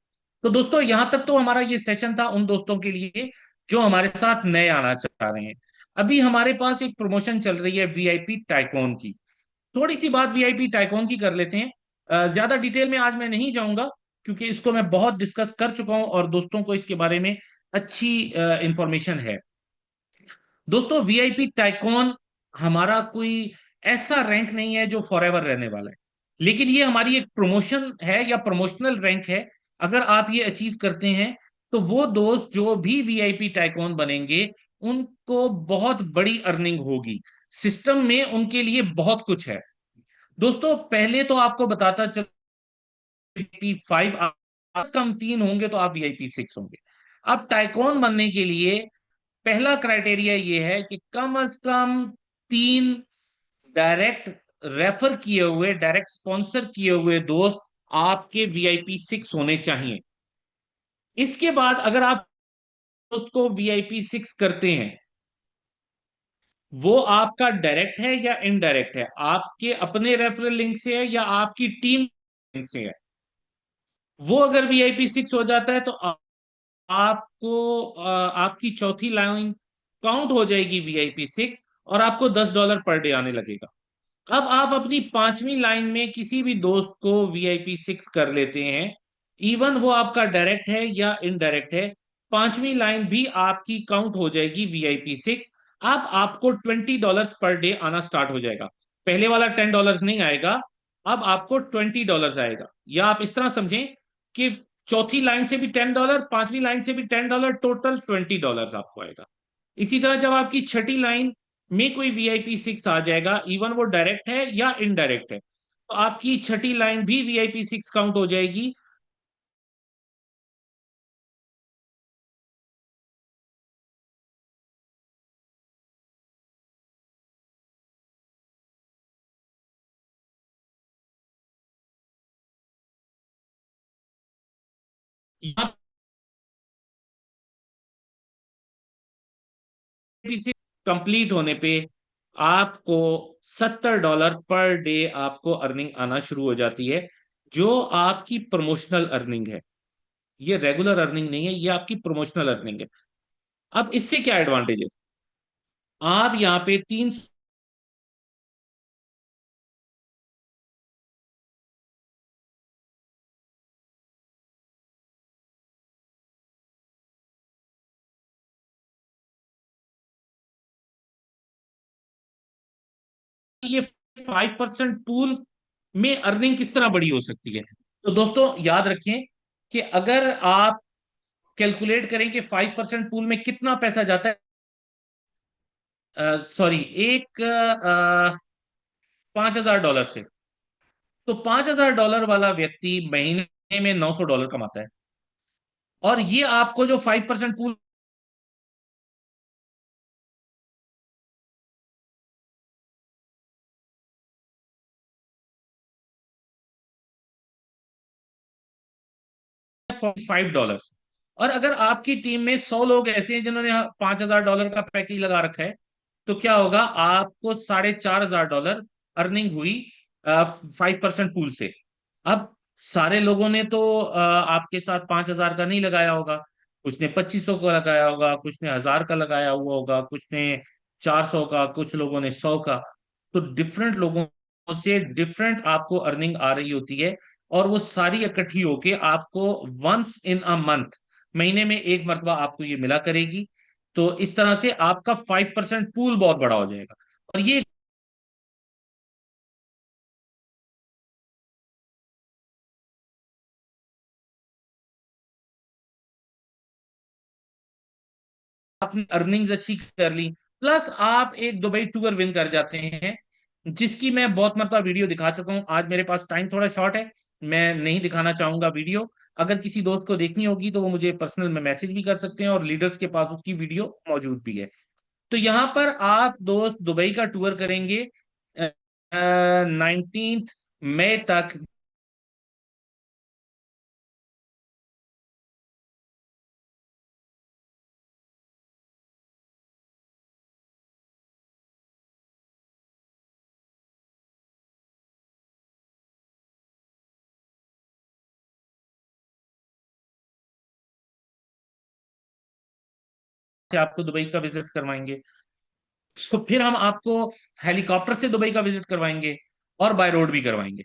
तो दोस्तों यहां तक तो हमारा ये सेशन था उन दोस्तों के लिए जो हमारे साथ नए आना चाह रहे हैं। अभी हमारे पास एक प्रमोशन चल रही है VIP टाइकोन की। थोड़ी सी बात VIP टाइकोन की कर लेते हैं। ज्यादा डिटेल में आज मैं नहीं जाऊंगा, क्योंकि इसको मैं बहुत डिस्कस कर चुका हूं और दोस्तों को इसके बारे में अच्छी इंफॉर्मेशन है। दोस्तों वीआईपी टाइकॉन हमारा कोई ऐसा रैंक नहीं है जो फॉरएवर रहने वाला है, लेकिन ये हमारी एक प्रमोशन है या प्रमोशनल रैंक है। अगर आप ये अचीव करते हैं तो वो दोस्त जो भी वीआईपी टाइकॉन बनेंगे उनको बहुत बड़ी अर्निंग होगी। सिस्टम में उनके लिए बहुत कुछ है। दोस्तों पहले तो आपको बताता चलो, वीआईपी 5 कम 3 होंगे तो आप वीआईपी 6 होंगे। अब टाइकॉन बनने के लिए पहला क्राइटेरिया ये है कि कम से कम 3 डायरेक्ट रेफर किए हुए, डायरेक्ट स्पॉन्सर किए हुए दोस्त आपके वीआईपी 6 होने चाहिए। इसके बाद अगर आप दोस्त को वीआईपी 6 करते हैं, वो आपका डायरेक्ट है या इनडायरेक्ट है, आपके अपने रेफरल लिंक से है या आपकी टीम लिंक से है। वो अगर वीआईपी 6 हो जाता है तो आपको आपकी चौथी लाइन काउंट हो जाएगी वीआईपी 6, और आपको $10 पर डे आने लगेगा। अब आप अपनी पांचवी लाइन में किसी भी दोस्त को वीआईपी 6 कर लेते हैं, इवन वो आपका डायरेक्ट है या इनडायरेक्ट है, पांचवी लाइन भी आपकी काउंट हो जाएगी वीआईपी 6। अब आपको $20 पर डे आना स्टार्ट हो जाएगा। पहले वाला $10 नहीं आएगा, अब आपको $20 आएगा। या आप इस तरह समझें कि चौथी लाइन से भी $10, पांचवी लाइन से भी $10, टोटल $20 आपको आएगा। इसी तरह जब आपकी छठी लाइन में कोई वीआईपी 6 आ जाएगा, इवन वो डायरेक्ट है या इनडायरेक्ट है, तो आपकी छठी लाइन भी वीआईपी 6 काउंट हो जाएगी। यहाँ कंप्लीट होने पे आपको $70 पर डे आपको अर्निंग आना शुरू हो जाती है, जो आपकी प्रमोशनल अर्निंग है। ये रेगुलर अर्निंग नहीं है, ये आपकी प्रमोशनल अर्निंग है। अब इससे क्या एडवांटेज है, आप यहाँ पे 3 ये 5% पूल में अर्निंग किस तरह बड़ी हो सकती है। तो दोस्तों याद रखें कि अगर आप कैलकुलेट करें कि 5% पूल में कितना पैसा जाता है, सॉरी, एक $5,000 से, तो $5,000 वाला व्यक्ति महीने में $900 कमाता है। और ये आपको जो 5% पूल $45। और अगर आपकी टीम में 100 लोग ऐसे हैं जिन्होंने $5,000 का पैकेज लगा रखा है, तो क्या होगा, आपको $4,500 अर्निंग हुई 5% पूल से। अब सारे लोगों ने तो आपके साथ 5,000 का नहीं लगाया होगा, कुछ ने 2500 का लगाया होगा, कुछ ने 1,000 का लगाया हुआ होगा, कुछ ने 400 का, कुछ लोगों ने 100 का। तो डिफरेंट लोगों से डिफरेंट आपको अर्निंग आ रही होती है, और वो सारी इकट्ठी होके आपको वंस इन अ मंथ, महीने में एक मरतबा आपको ये मिला करेगी। तो इस तरह से आपका 5% पूल बहुत बड़ा हो जाएगा। और ये आपने अर्निंग्स अच्छी कर ली, प्लस आप एक दुबई टूर विन कर जाते हैं, जिसकी मैं बहुत मरतबा वीडियो दिखा चुका हूं। आज मेरे पास टाइम थोड़ा शॉर्ट है, मैं नहीं दिखाना चाहूंगा वीडियो। अगर किसी दोस्त को देखनी होगी तो वो मुझे पर्सनल में मैसेज भी कर सकते हैं, और लीडर्स के पास उसकी वीडियो मौजूद भी है। तो यहाँ पर आप दोस्त दुबई का टूर करेंगे 19 मई तक। से आपको दुबई का विजिट करवाएंगे, तो फिर हम आपको हेलीकॉप्टर से दुबई का विजिट करवाएंगे, और बाय रोड भी करवाएंगे।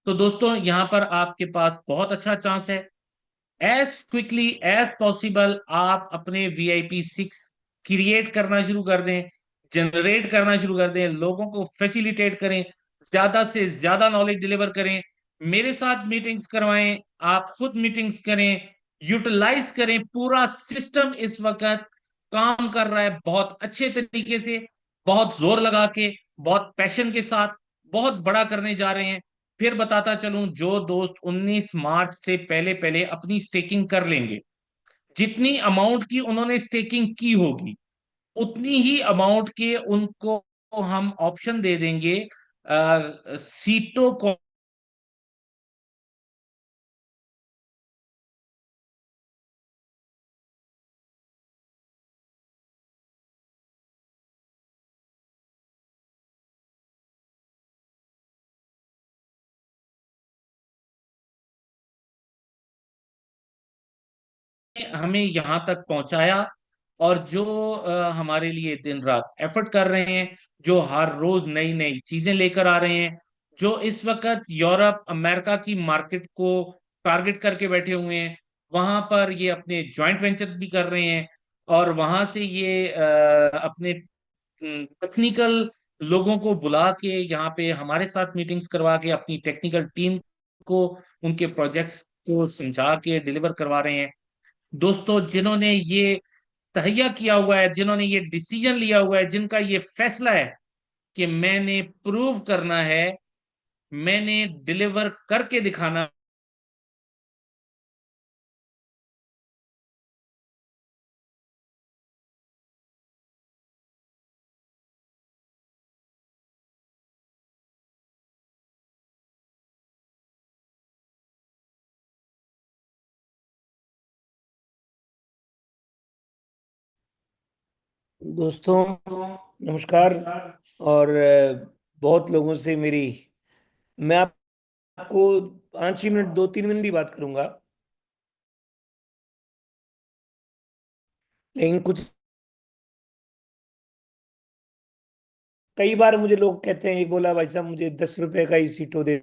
तो दोस्तों यहाँ पर आपके पास बहुत अच्छा चांस है, एज क्विकली एज पॉसिबल आप अपने वीआईपी 6 क्रिएट करना शुरू कर दें, जनरेट करना शुरू कर दें, लोगों को फैसिलिटेट करें, ज्यादा से ज्यादा नॉलेज डिलीवर करें। मेरे साथ मीटिंग्स करवाएं, आप खुद मीटिंग्स करें, यूटिलाइज करें। पूरा सिस्टम इस वक्त काम कर रहा है बहुत अच्छे तरीके से, बहुत जोर लगा के, बहुत पैशन के साथ, बहुत बड़ा करने जा रहे हैं। फिर बताता चलूं, जो दोस्त 19 मार्च से पहले पहले अपनी स्टेकिंग कर लेंगे, जितनी अमाउंट की उन्होंने स्टेकिंग की होगी, उतनी ही अमाउंट के उनको हम ऑप्शन दे देंगे सीटों को। हमें यहाँ तक पहुंचाया, और जो हमारे लिए दिन रात एफर्ट कर रहे हैं, जो हर रोज नई नई चीजें लेकर आ रहे हैं, जो इस वक्त यूरोप अमेरिका की मार्केट को टारगेट करके बैठे हुए हैं, वहां पर ये अपने जॉइंट वेंचर्स भी कर रहे हैं, और वहां से ये अपने टेक्निकल लोगों को बुला के यहाँ पे हमारे साथ मीटिंग्स करवा के अपनी टेक्निकल टीम को उनके प्रोजेक्ट्स को समझा के डिलीवर करवा रहे हैं। दोस्तों, जिन्होंने ये तहैया किया हुआ है, जिन्होंने ये डिसीजन लिया हुआ है, जिनका ये फैसला है कि मैंने प्रूव करना है, मैंने डिलीवर करके दिखाना दोस्तों, नमस्कार। और बहुत लोगों से मेरी, मैं आपको 5 ही मिनट, 2-3 मिनट ही बात करूंगा। लेकिन कुछ, कई बार मुझे लोग कहते हैं, एक बोला भाई साहब मुझे 10 रुपए का ही सीटो दे।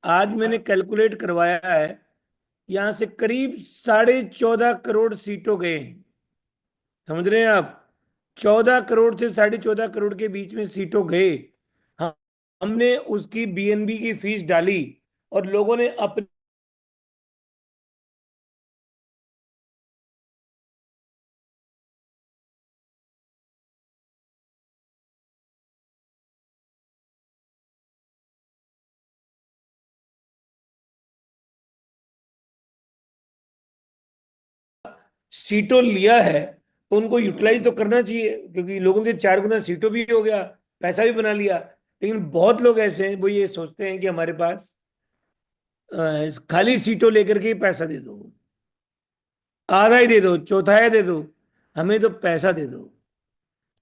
आज मैंने कैलकुलेट करवाया है, यहाँ से करीब 14.5 करोड़ सीटों गए हैं। समझ रहे हैं आप? 14 करोड़ से 14.5 करोड़ के बीच में सीटों गए। हाँ, हमने उसकी बीएनबी की फीस डाली और लोगों ने अपने सीटों लिया है, तो उनको यूटिलाइज तो करना चाहिए, क्योंकि लोगों के 4 गुना सीटों भी हो गया, पैसा भी बना लिया। लेकिन बहुत लोग ऐसे हैं, वो ये सोचते हैं कि हमारे पास खाली सीटों लेकर के ही पैसा दे दो, आधा ही दे दो, चौथाई दे दो, हमें तो पैसा दे दो।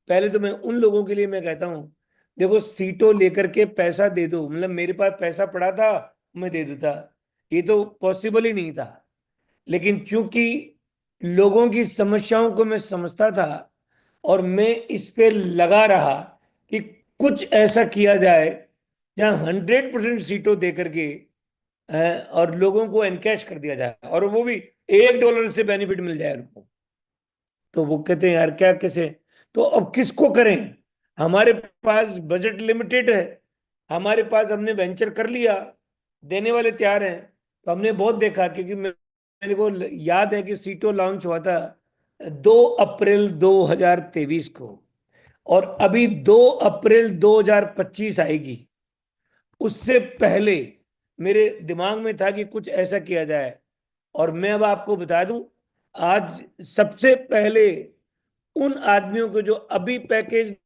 पहले तो मैं उन लोगों के लिए मैं कहता हूं, देखो सीटों लेकर के पैसा दे दो, मतलब मेरे पास पैसा पड़ा था, मैं दे देता, ये तो पॉसिबल ही नहीं था। लेकिन चूंकि लोगों की समस्याओं को मैं समझता था, और मैं इस पे लगा रहा कि कुछ ऐसा किया जाए जहां 100% सीटों दे करके और लोगों को एनकैश कर दिया जाए, और वो भी $1 से बेनिफिट मिल जाए उनको। तो वो कहते हैं यार क्या, कैसे? तो अब किसको करें? हमारे पास बजट लिमिटेड है, हमारे पास, हमने वेंचर कर लिया, देने वाले तैयार हैं। तो हमने बहुत देखा, क्योंकि मेरे को याद है कि सीटो लॉन्च हुआ था 2 अप्रैल 2023 को, और अभी 2 अप्रैल 2025 आएगी। उससे पहले मेरे दिमाग में था कि कुछ ऐसा किया जाए। और मैं अब आपको बता दूं, आज सबसे पहले उन आदमियों को जो अभी पैकेज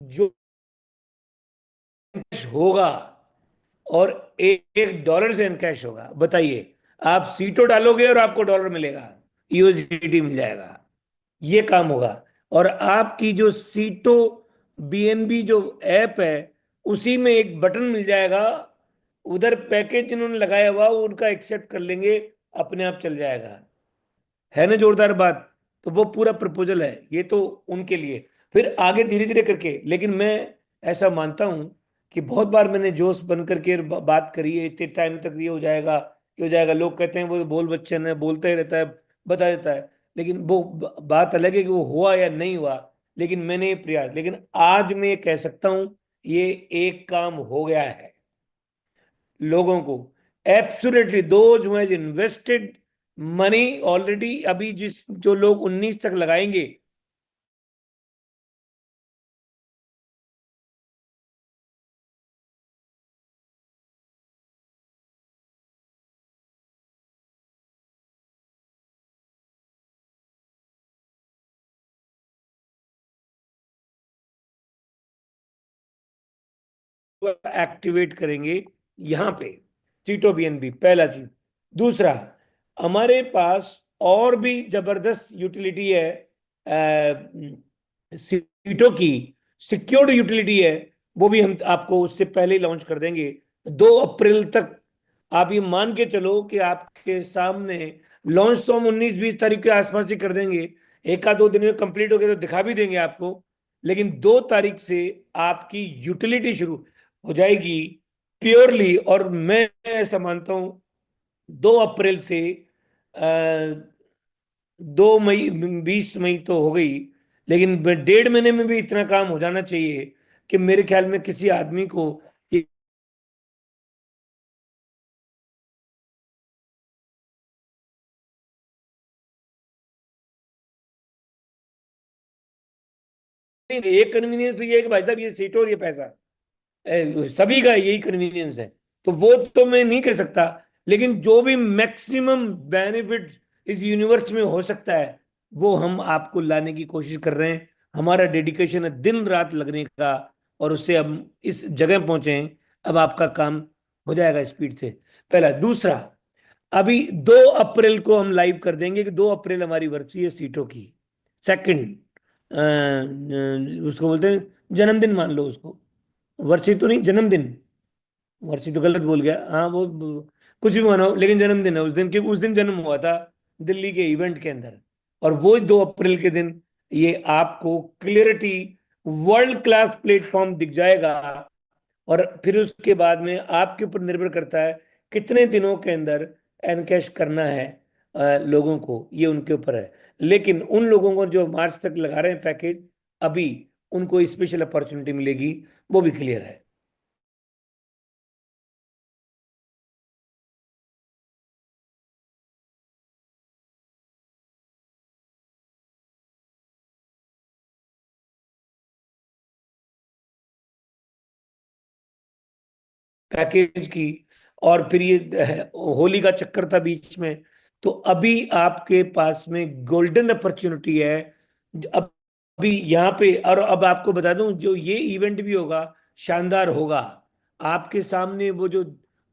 जो होगा, और $1 से इनकैश होगा, बताइए। आप सीटों डालोगे और आपको डॉलर मिलेगा, यूएसडीटी मिल जाएगा, ये काम होगा। और आपकी जो सीटों बीएनबी जो ऐप है उसी में एक बटन मिल जाएगा, उधर पैकेज जिन्होंने लगाया हुआ वो उनका एक्सेप्ट कर लेंगे, अपने आप चल जाएगा। है ना जोरदार बात? तो वो पूरा प्रपोजल है, ये तो उनके लिए। फिर आगे धीरे धीरे करके, लेकिन मैं ऐसा मानता हूं कि बहुत बार मैंने जोश बन करके बात करी है, इतने टाइम तक ये हो जाएगा, ये हो जाएगा। लोग कहते हैं वो तो बोल बच्चन है, बोलता ही रहता है, बता देता है। लेकिन वो बात अलग है कि वो हुआ या नहीं हुआ। लेकिन मैंने ये प्रयास, लेकिन आज मैं ये कह सकता हूं ये एक काम हो गया है लोगों को। Absolutely those who has invested money already, अभी जिस जो लोग 19 तक लगाएंगे, एक्टिवेट करेंगे यहाँ पे टीटो बीएनबी, पहला चीज। दूसरा, हमारे पास और भी जबरदस्त यूटिलिटी है सीटों की, सिक्योर्ड यूटिलिटी है। वो भी हम आपको उससे पहले ही लॉन्च कर देंगे 2 अप्रैल तक। आप ये मान के चलो कि आपके सामने लॉन्च तो हम 19-20 तारीख के आसपास ही कर देंगे, एक आध 2 दिन में कंप्लीट हो गया तो दिखा भी देंगे आपको। लेकिन 2 तारीख से आपकी यूटिलिटी शुरू हो जाएगी प्योरली। और मैं ऐसा मानता हूं 2 अप्रैल से 2 मई, 20 मई तो हो गई, लेकिन 1.5 महीने में भी इतना काम हो जाना चाहिए कि मेरे ख्याल में किसी आदमी को एक कन्वीनियंस तो ये है कि भाई साहब ये सीट और ये पैसा, सभी का यही कन्वीनियंस है। तो वो तो मैं नहीं कह सकता, लेकिन जो भी मैक्सिमम बेनिफिट इस यूनिवर्स में हो सकता है वो हम आपको लाने की कोशिश कर रहे हैं। हमारा डेडिकेशन है दिन रात लगने का, और उससे हम इस जगह पहुंचे हैं। अब आपका काम हो जाएगा स्पीड से, पहला। दूसरा, अभी 2 अप्रैल को हम लाइव कर देंगे कि 2 अप्रैल हमारी वर्सी है सीटों की। सेकंड, उसको बोलते हैं जन्मदिन, मान लो उसको, वर्षी तो नहीं, जन्मदिन। वर्षी तो गलत बोल गया, हाँ कुछ भी मानो, लेकिन जन्मदिन है उस दिन, क्योंकि उस दिन जन्म हुआ था दिल्ली के इवेंट के अंदर। और वो 2 अप्रैल के दिन ये आपको क्लियरिटी, वर्ल्ड क्लास प्लेटफॉर्म दिख जाएगा। और फिर उसके बाद में आपके ऊपर निर्भर करता है कितने दिनों के अंदर एनकैश करना है लोगों को, ये उनके ऊपर है। लेकिन उन लोगों को जो मार्च तक लगा रहे हैं पैकेज, अभी उनको स्पेशल अपॉर्चुनिटी मिलेगी, वो भी क्लियर है। पैकेज की। और फिर ये होली का चक्कर था बीच में, तो अभी आपके पास में गोल्डन अपॉर्चुनिटी है। अब अभी यहाँ पे, और अब आपको बता दूं जो ये इवेंट भी होगा शानदार होगा। आपके सामने वो जो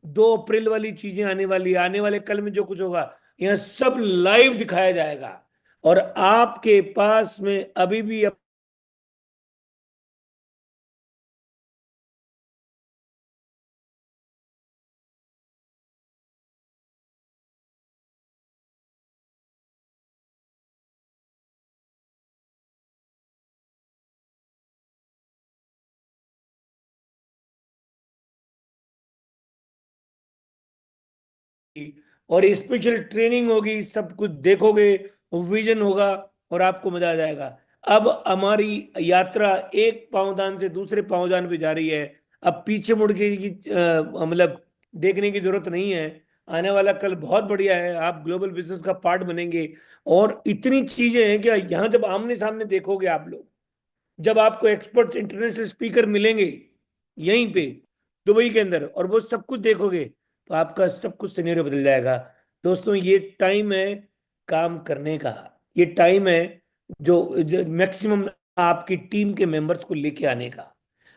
2 अप्रैल वाली चीजें आने वाली, आने वाले कल में जो कुछ होगा, यहाँ सब लाइव दिखाया जाएगा। और आपके पास में अभी भी और स्पेशल ट्रेनिंग होगी, सब कुछ देखोगे, विजन होगा, और आपको मजा आ जाएगा। अब हमारी यात्रा एक पांवदान से दूसरे पांवदान पे जा रही है। अब पीछे मुड़ के मतलब देखने की जरूरत नहीं है। आने वाला कल बहुत बढ़िया है, आप ग्लोबल बिजनेस का पार्ट बनेंगे। और इतनी चीजें हैं कि यहाँ जब आमने सामने देखोगे आप लोग, जब आपको एक्सपर्ट इंटरनेशनल स्पीकर मिलेंगे यहीं पे दुबई के अंदर, और वो सब कुछ देखोगे, तो आपका सब कुछ सिनेरियो बदल जाएगा। दोस्तों, ये टाइम है काम करने का। ये टाइम है जो मैक्सिमम आपकी टीम के मेंबर्स को लेके आने का।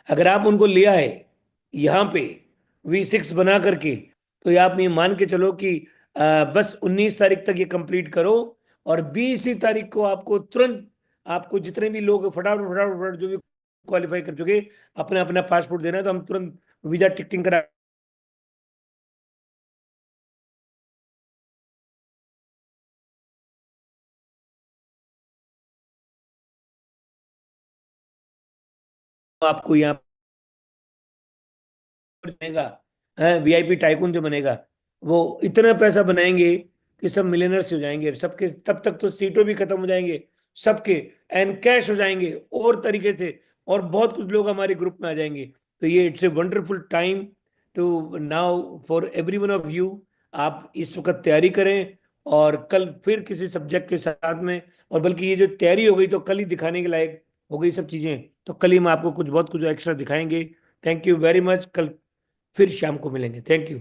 अगर आप उनको ले आए यहाँ पे V6 बना करके, तो ये आप ये मान के चलो कि बस 19 तारीख तक ये कंप्लीट करो, और 20 ही तारीख को आपको तुरंत, आपको जितने भी लोग फटाफट फटाफट फटाफट जो भी क्वालिफाई कर चुके, अपना अपना पासपोर्ट देना है तो हम तुरंत वीजा टिकटिंग करा आपको यहाँ बनेगा। वीआईपी टाइकून जो बनेगा, वो इतना पैसा बनाएंगे कि सब मिलियनर्स हो जाएंगे सबके, तब तक तो सीटों भी खत्म हो जाएंगे सबके, एंड कैश हो जाएंगे और तरीके से, और बहुत कुछ लोग हमारे ग्रुप में आ जाएंगे। तो ये it's a wonderful time to now for every one of you. आप इस वक्त तैयारी करें, और कल फिर किसी सब्जेक्ट के साथ में, और बल्कि ये जो तैयारी हो गई तो कल ही दिखाने के लायक हो गई सब चीजें, तो कल ही हम आपको कुछ बहुत कुछ एक्स्ट्रा दिखाएंगे। Thank you very much. कल फिर शाम को मिलेंगे। Thank you.